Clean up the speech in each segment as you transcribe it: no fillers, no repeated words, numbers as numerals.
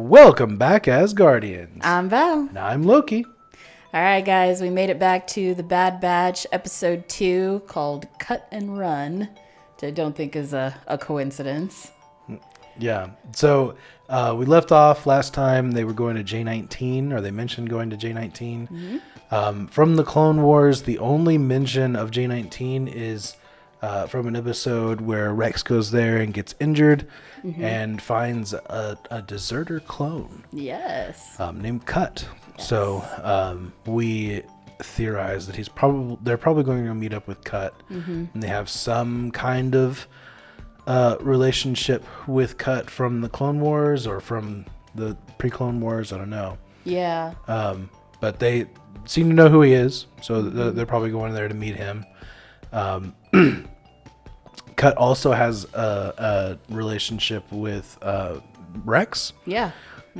Welcome back, Asgardians. I'm Val. And I'm Loki. All right, guys, we made it back to the Bad Batch, episode 2, called Cut and Run, which I don't think is a coincidence. Yeah, so we left off last time. They were going to J19, or they mentioned going to J19. From the Clone Wars, the only mention of J19 is from an episode where Rex goes there and gets injured and finds a deserter clone. Yes. Named Cut. Yes. So we theorize that they're probably going to meet up with Cut, and they have some kind of relationship with Cut from the Clone Wars or from the pre-Clone Wars. I don't know. Yeah. But they seem to know who he is, so they're probably going there to meet him. Cut also has a relationship with Rex. Yeah.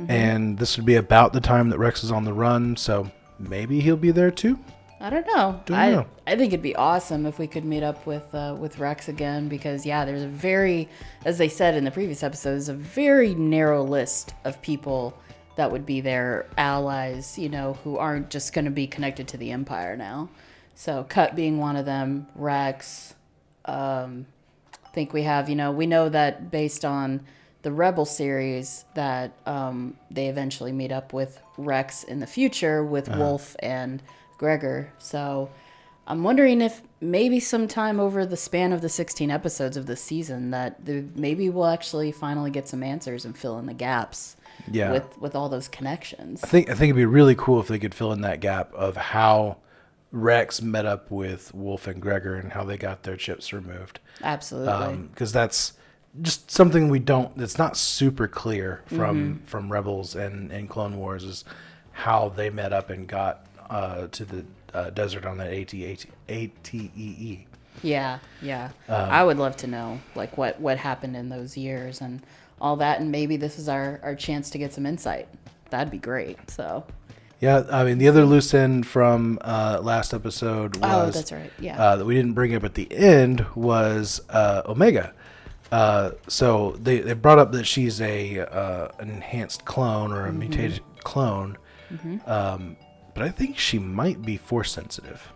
And this would be about the time that Rex is on the run, so maybe he'll be there too. I don't know. Don't know. I think it'd be awesome if we could meet up with Rex again, because there's a very, as they said in the previous episodes, a very narrow list of people that would be their allies, who aren't just going to be connected to the Empire now. So Cut being one of them, Rex. I think we have, we know that based on the Rebel series that they eventually meet up with Rex in the future with Wolf and Gregor. So I'm wondering if maybe sometime over the span of the 16 episodes of this season that maybe we'll actually finally get some answers and fill in the gaps with all those connections. I think it'd be really cool if they could fill in that gap of how Rex met up with Wolf and Gregor and how they got their chips removed. Absolutely. Because that's just something it's not super clear from Rebels and Clone Wars is how they met up and got to the desert on that ATEE. Yeah. I would love to know like what happened in those years and all that, and maybe this is our chance to get some insight. That'd be great. So yeah, I mean, the other loose end from last episode was... Oh, that's right, yeah. That we didn't bring up at the end was Omega. So they brought up that she's an enhanced clone or a mutated clone. But I think she might be Force sensitive.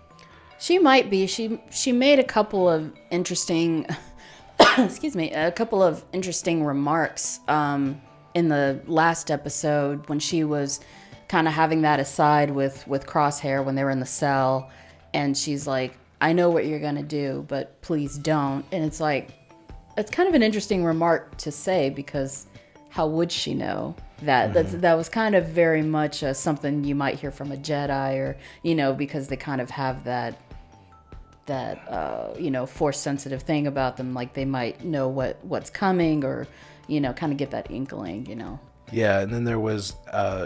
She might be. She made a couple of interesting... a couple of interesting remarks in the last episode when she was kind of having that aside with Crosshair when they were in the cell, and she's like, I know what you're gonna do, but please don't. And it's like, it's kind of an interesting remark to say, because how would she know that? That was kind of very much something you might hear from a Jedi, or because they kind of have that Force sensitive thing about them, like they might know what's coming, or kind of get that inkling. Yeah, and then there was,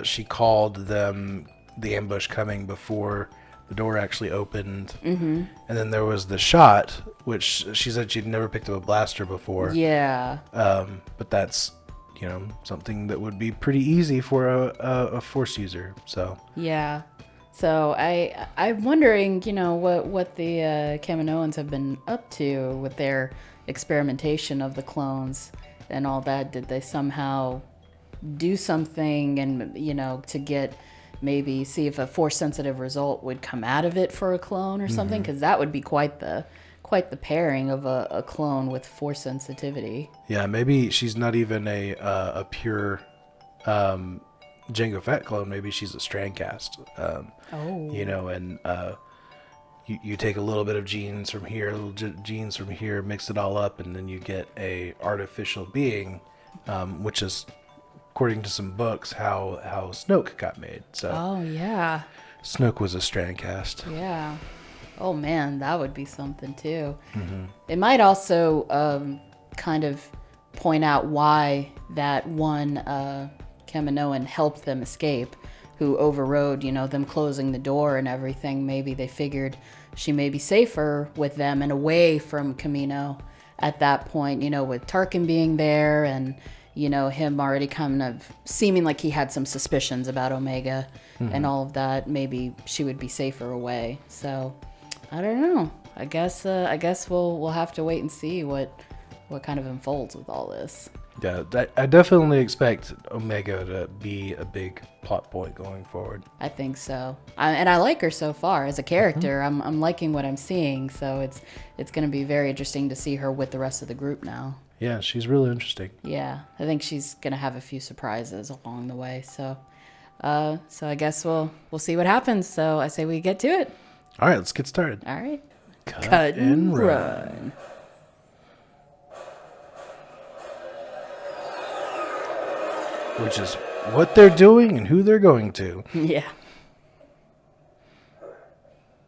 she called them the ambush coming before the door actually opened. And then there was the shot, which she said she'd never picked up a blaster before. Yeah. But that's, something that would be pretty easy for a Force user, so. Yeah. So I'm wondering, what the Kaminoans have been up to with their experimentation of the clones and all that. Did they somehow do something and to get maybe see if a Force sensitive result would come out of it for a clone or something, because that would be quite the pairing of a clone with Force sensitivity. Yeah, maybe she's not even a pure Jango Fett clone. Maybe she's a Strandcast. And you take a little bit of genes from here, genes from here, mix it all up, and then you get a artificial being, which is, according to some books, how Snoke got made. So. Oh yeah. Snoke was a Strandcast. Yeah. Oh man, that would be something too. It might also kind of point out why that one Kaminoan helped them escape, who overrode, them closing the door and everything. Maybe they figured she may be safer with them and away from Kamino at that point, with Tarkin being there and, him already kind of seeming like he had some suspicions about Omega and all of that. Maybe she would be safer away. So I don't know. I guess we'll have to wait and see what kind of unfolds with all this. Yeah, I definitely expect Omega to be a big plot point going forward. I think so, and I like her so far as a character. I'm liking what I'm seeing, so it's going to be very interesting to see her with the rest of the group now. Yeah, she's really interesting. Yeah, I think she's going to have a few surprises along the way. So I guess we'll see what happens. So I say we get to it. All right, let's get started. All right, Cut and run. Which is what they're doing and who they're going to. Yeah.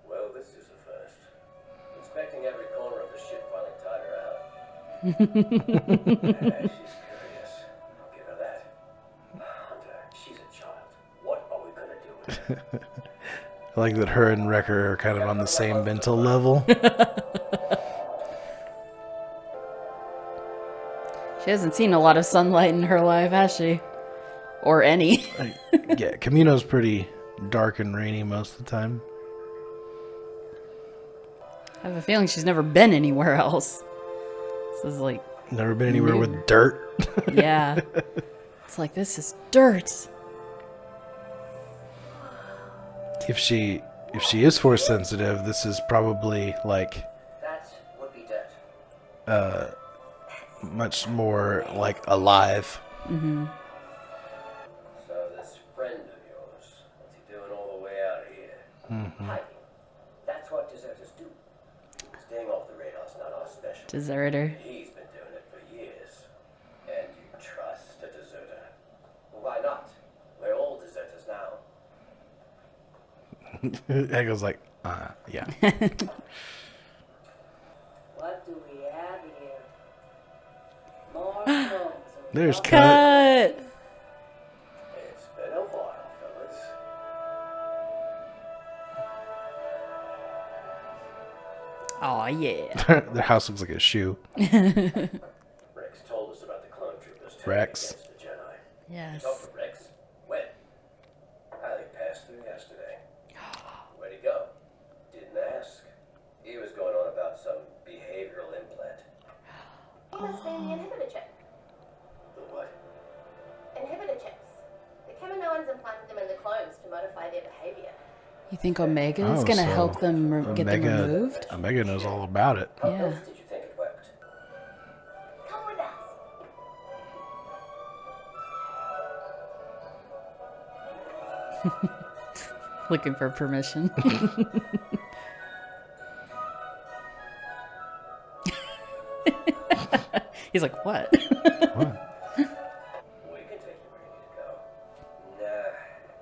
Well, this is a first. Inspecting every corner of the ship while I tied her out. She's curious. I'll give her that. Hunter, she's a child. What are we gonna do with her? I like that her and Wrecker are kind of on the same mental level. She hasn't seen a lot of sunlight in her life, has she? Or any. Yeah, Camino's pretty dark and rainy most of the time. I have a feeling she's never been anywhere else. This is like... Never been anywhere with dirt. Yeah. It's like, this is dirt. If she is force sensitive, this is probably like That would be dead. much more like alive. Mm-hmm. So this friend of yours, what's he doing all the way out here? Hiding. That's what deserters do. Staying off the radar's not our specialty. Deserter. He's been doing it for years. And you trust a deserter? Why not? We're all deserters now. Echo's like, yeah. What do we have here? More clones. There's Cut. Cut! It's been a while, fellas. Oh yeah. Their house looks like a shoe. Rex told us about the clone troopers turning Rex. against the Jedi. Yes. Talk to Rex. When? They passed through yesterday. Where'd he go? Didn't ask. He was going on about some behavioral implant. He must be in the inhibitor chip. The what? Inhibitor chips. The Kaminoans implanted them in the clones to modify their behavior. You think Omega is Oh, going to so help them get them removed? Omega knows all about it. How Yeah. else did you think it worked? Come with us. Looking for permission. He's like, what? What? We can take you where you need to go. Nah,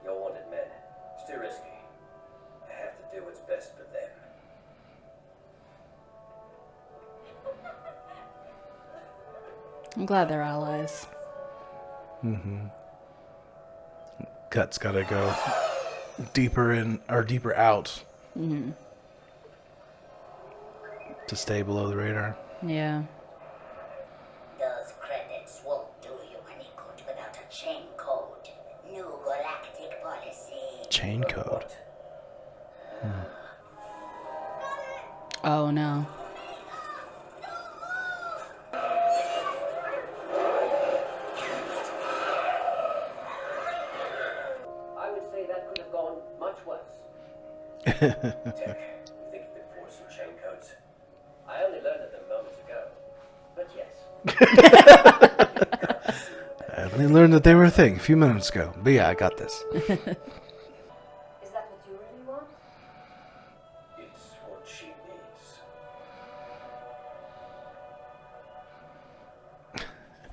you're wanted men. It's too risky. I have to do what's best for them. I'm glad they're allies. Cut's got to go deeper in or deeper out to stay below the radar. Yeah. Those credits won't do you any good without a chain code. New galactic policy. Chain code. Oh no. I would say that could have gone much worse. Tech, you think you could force some chain codes? I only learned of them moments ago. But yes. I only learned that they were a thing a few minutes ago. But yeah, I got this. Is that what you really want? It's what she needs.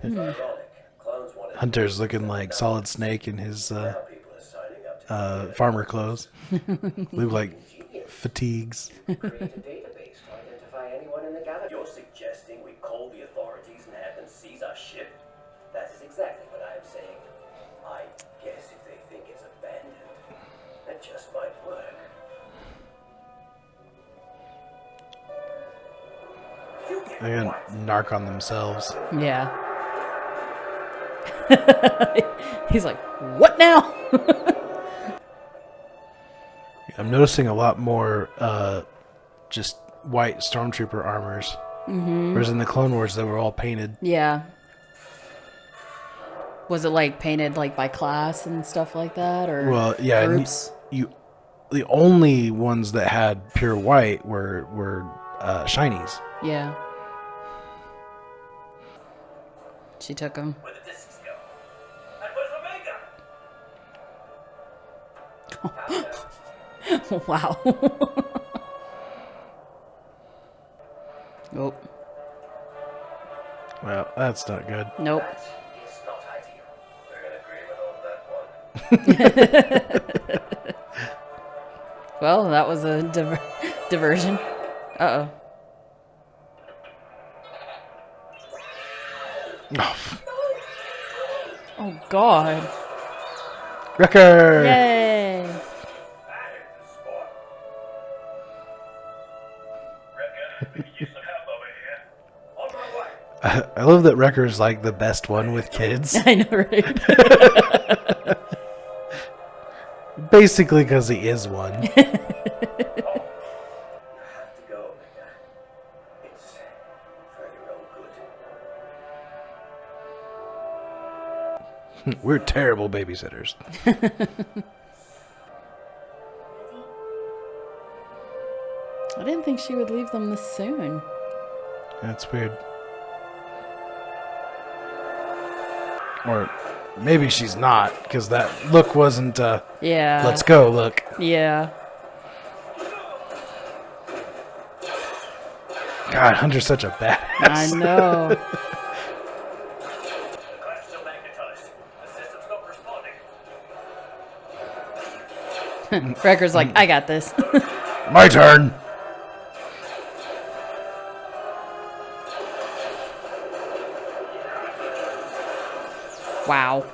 It's ironic. Clones wanted Hunter's looking like Solid Snake in his now people are signing up to farmer clothes. Look like fatigues. create a database to identify anyone in the galaxy. You're suggesting we call the authorities and have them seize our ship? That is exactly what I am saying. I guess if they think it's abandoned, that just might work. You get They're gonna what? narc on themselves. Yeah. He's like, what now? I'm noticing a lot more just white stormtrooper armors. Whereas in the Clone Wars, they were all painted. Yeah. Was it like painted like by class and stuff like that, or Well, yeah, and groups? the only ones that had pure white were shinies. Yeah. She took them. Where the discs go? And where's Omega? Wow. Nope. Well, that's not good. Nope. That is not ideal. We're in agreement on that one. Well, that was a diversion. Uh-oh. Oh, God. Wrecker! Yay. That is the sport. Reckon I could use some help over here. On my way. I love that Wrecker's like the best one with kids. I know, right? Basically because he is one. You have to go, Omega. It's for your own good. We're terrible babysitters. I didn't think she would leave them this soon. That's weird. Or maybe she's not, because that look wasn't Yeah. let's go look. Yeah. God, Hunter's such a badass. I know. I'm still magnetized. The system's not responding. Wrecker's like, I got this. My turn. Wow.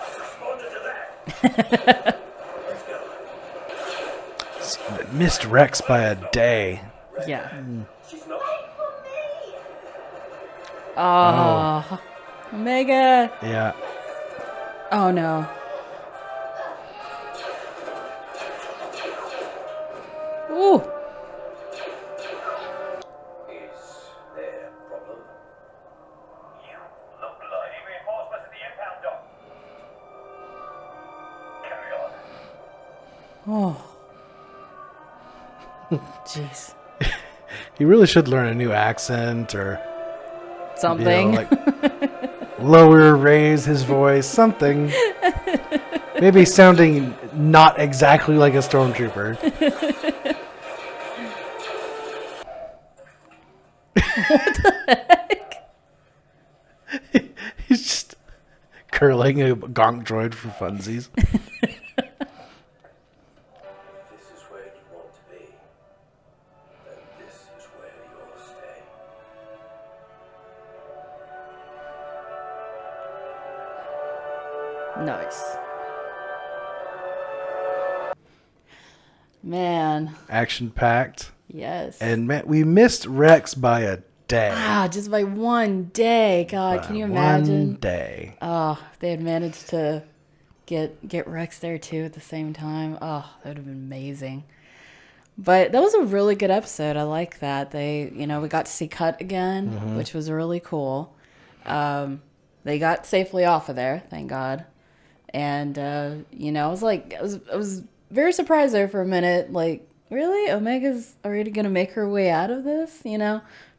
Responded to that. Let's go. Missed Rex by a day. Yeah. She's not. Oh. Omega. Yeah. Oh, no. Ooh. Is there a problem? You look like reinforcements at the impound dock. Carry on. Oh. Jeez. He really should learn a new accent or Something. like lower, raise his voice, something. Maybe sounding not exactly like a stormtrooper. He's just curling a gonk droid for funsies. If this is where you want to be, then this is where you'll stay. Nice. Man. Action packed. Yes. And man, we missed Rex by a day. Just by one day. God, can you imagine? One day. Oh, if they had managed to get Rex there too at the same time. Oh, that would have been amazing. But that was a really good episode. I like that. They, we got to see Cut again, which was really cool. They got safely off of there, thank God. And I was very surprised there for a minute. Like, really, Omega's already gonna make her way out of this,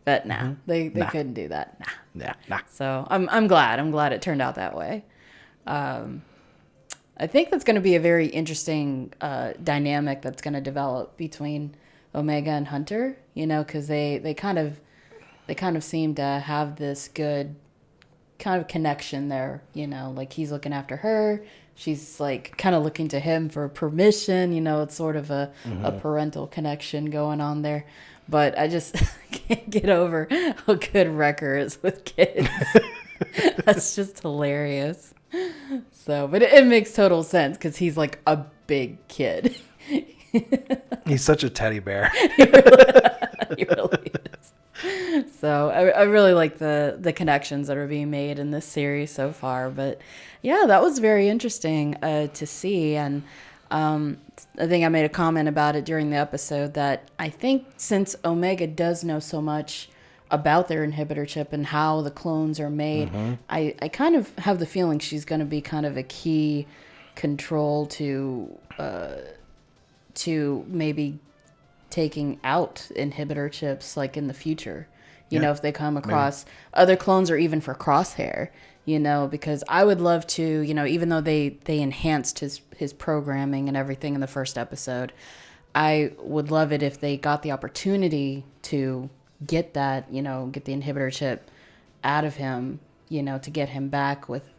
But nah, they couldn't do that. Nah. Nah. So I'm glad. I'm glad it turned out that way. I think that's going to be a very interesting dynamic that's going to develop between Omega and Hunter. Because they kind of seem to have this good kind of connection there. Like he's looking after her. She's like kind of looking to him for permission. It's sort of a parental connection going on there. But I just can't get over how good Wrecker is with kids. That's just hilarious. So, but it makes total sense because he's like a big kid. He's such a teddy bear. He really is. So I really like the connections that are being made in this series so far. But yeah, that was very interesting to see. And I think I made a comment about it during the episode that I think since Omega does know so much about their inhibitor chip and how the clones are made. I kind of have the feeling she's going to be kind of a key control to maybe taking out inhibitor chips like in the future. You know, if they come across other clones or even for Crosshair, you know, because I would love to, you know, even though they enhanced his programming and everything in the first episode, I would love it if they got the opportunity to get that, you know, get the inhibitor chip out of him, you know, to get him back with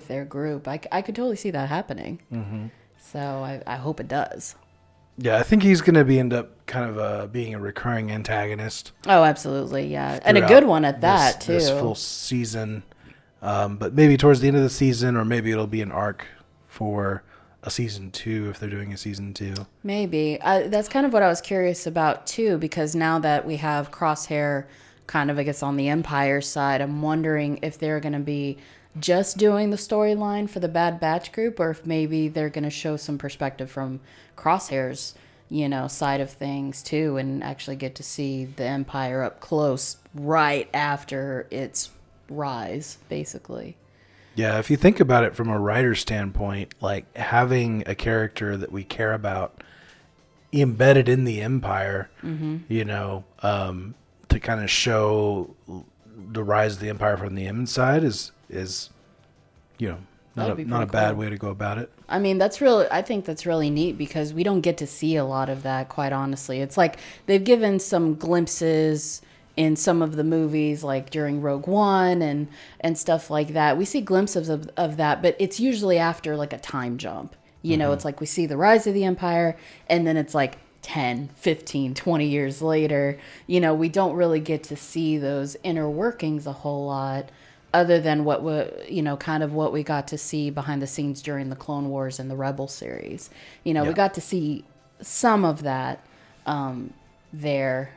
their group. I could totally see that happening. So I hope it does. Yeah, I think he's going to end up kind of being a recurring antagonist. Oh, absolutely, yeah. And a good one at that, too. This full season. But maybe towards the end of the season, or maybe it'll be an arc for a season 2 if they're doing a season 2. Maybe. That's kind of what I was curious about, too, because now that we have Crosshair kind of, I guess, on the Empire side, I'm wondering if they're going to be just doing the storyline for the Bad Batch group, or if maybe they're going to show some perspective from Crosshair's, you know, side of things too, and actually get to see the Empire up close right after its rise, basically. Yeah, if you think about it from a writer's standpoint, like having a character that we care about embedded in the Empire, you know, to kind of show the rise of the Empire from the inside is you know, not a bad way to go about it. I mean, I think that's really neat because we don't get to see a lot of that, quite honestly. It's like they've given some glimpses in some of the movies, like during Rogue One and stuff like that. We see glimpses of that, but it's usually after like a time jump. You know, it's like we see the rise of the Empire, and then it's like 10, 15, 20 years later. You know, we don't really get to see those inner workings a whole lot, other than what we, you know, kind of what we got to see behind the scenes during the Clone Wars and the Rebel series. You know, we got to see some of that there,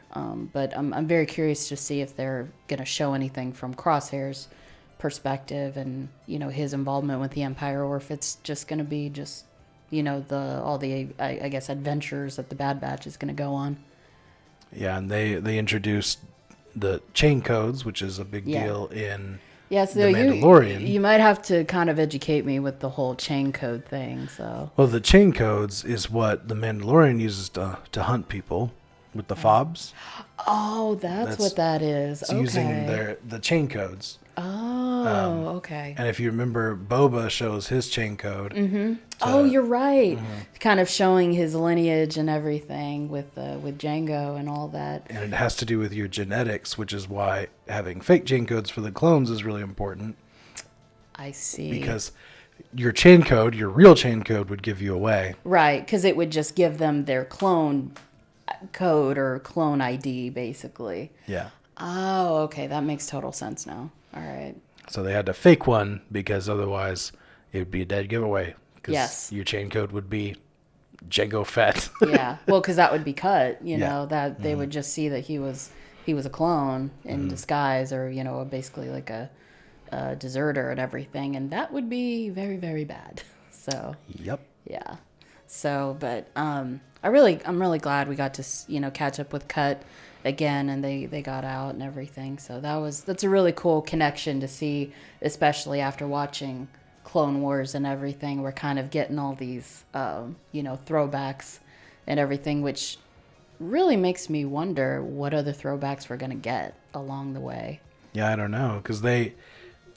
but I'm very curious to see if they're going to show anything from Crosshair's perspective and, you know, his involvement with the Empire, or if it's just going to be just, you know, all the I guess adventures that the Bad Batch is going to go on. Yeah, and they introduced the chain codes, which is a big deal in Yeah, so The Mandalorian. you might have to kind of educate me with the whole chain code thing. So, well, the chain codes is what the Mandalorian uses to hunt people with the fobs. oh, that's what that is. It's Okay. using the chain codes. Oh, okay. And if you remember, Boba shows his chain code. Oh, you're right. Kind of showing his lineage and everything with Jango and all that. And it has to do with your genetics, which is why having fake chain codes for the clones is really important. I see. Because your chain code, your real chain code, would give you away. Right, because it would just give them their clone code or clone ID, basically. Yeah. Oh, okay. That makes total sense now. All right. So they had to fake one because otherwise it would be a dead giveaway. Because your chain code would be Jango Fett. Yeah. Well, because that would be cut, you know, that they would just see that he was a clone in disguise, or, you know, basically like a deserter and everything. And that would be very, very bad. So. Yep. Yeah. So, but I'm really glad we got to, you know, catch up with Cut again, and they got out and everything. So that's a really cool connection to see, especially after watching Clone Wars and everything. We're kind of getting all these, you know, throwbacks and everything, which really makes me wonder what other throwbacks we're going to get along the way. Yeah, I don't know, because they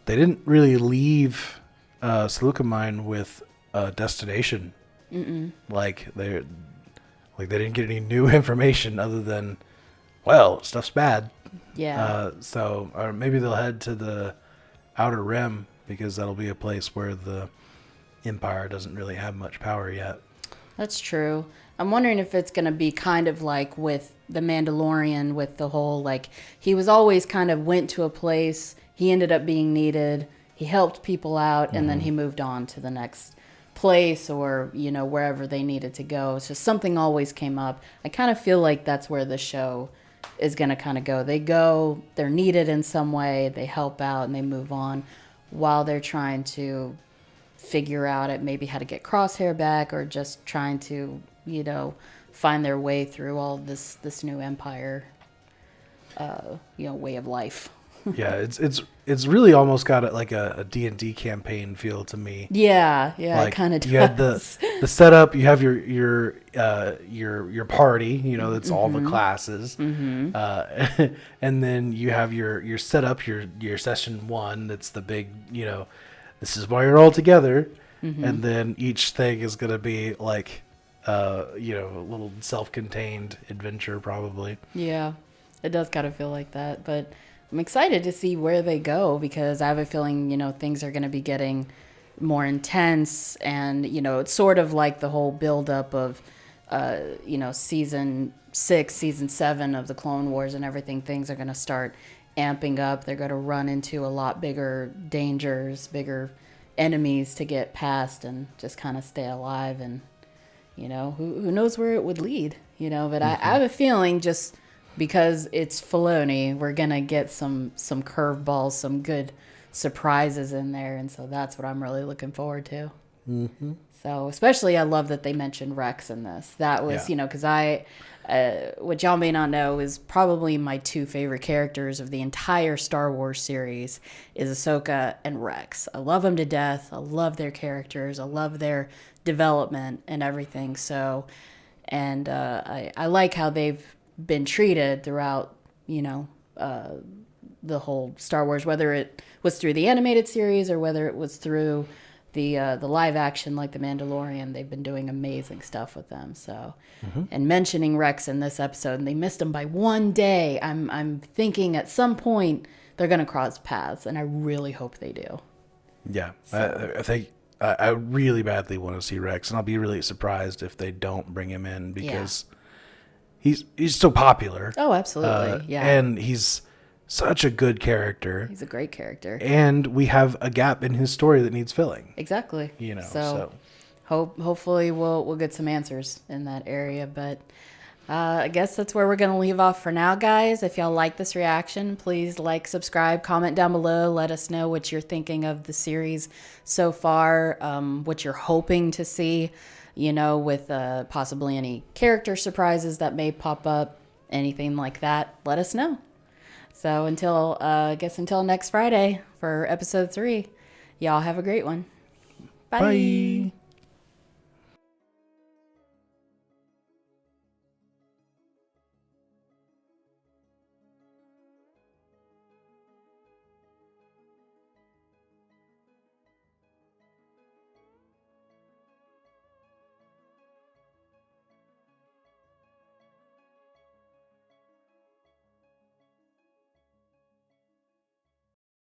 didn't really leave Saleucami with a destination. Like they didn't get any new information other than, well, stuff's bad. Yeah. So, or maybe they'll head to the Outer Rim, because that'll be a place where the Empire doesn't really have much power yet. That's true. I'm wondering if it's going to be kind of like with the Mandalorian, with the whole, like, he was always kind of went to a place, he ended up being needed, he helped people out, and then he moved on to the next place, or, you know, wherever they needed to go. So something always came up. I kind of feel like that's where the show is going to kind of go. They're needed in some way, they help out, and they move on while they're trying to figure out maybe how to get Crosshair back, or just trying to, you know, find their way through all this new Empire way of life. Yeah, it's really almost got a D&D campaign feel to me. Yeah, Like, it kind of does. you had the setup, you have your party, that's all Mm-hmm. the classes. And then you have your setup, your session 1, that's the big, this is why you're all together. Mm-hmm. And then each thing is going to be like a little self-contained adventure probably. Yeah, it does kind of feel like that, but I'm excited to see where they go because I have a feeling, things are going to be getting more intense, and, it's sort of like the whole buildup of, season 6, season 7 of the Clone Wars and everything. Things are going to start amping up. They're going to run into a lot bigger dangers, bigger enemies to get past and just kind of stay alive. And, who knows where it would lead, but I have a feeling just because it's Filoni, we're going to get some curveballs, some good surprises in there. And so that's what I'm really looking forward to. Mm-hmm. So especially I love that they mentioned Rex in this. That was, because what y'all may not know is probably my 2 favorite characters of the entire Star Wars series is Ahsoka and Rex. I love them to death. I love their characters. I love their development and everything. So, and I like how they've been treated throughout, the whole Star Wars, whether it was through the animated series or whether it was through the live action like The Mandalorian. They've been doing amazing stuff with them. So, and mentioning Rex in this episode, and they missed him by 1 day. I'm thinking at some point they're going to cross paths, and I really hope they do. Yeah, so. I think I really badly want to see Rex, and I'll be really surprised if they don't bring him in because he's so popular. Oh, absolutely. Yeah. And he's such a good character. He's a great character. And we have a gap in his story that needs filling. Exactly. So. Hopefully we'll get some answers in that area. But I guess that's where we're going to leave off for now, guys. If y'all like this reaction, please like, subscribe, comment down below. Let us know what you're thinking of the series so far, what you're hoping to see, with possibly any character surprises that may pop up, anything like that. Let us know. So until next Friday for episode 3, y'all have a great one. Bye. Bye.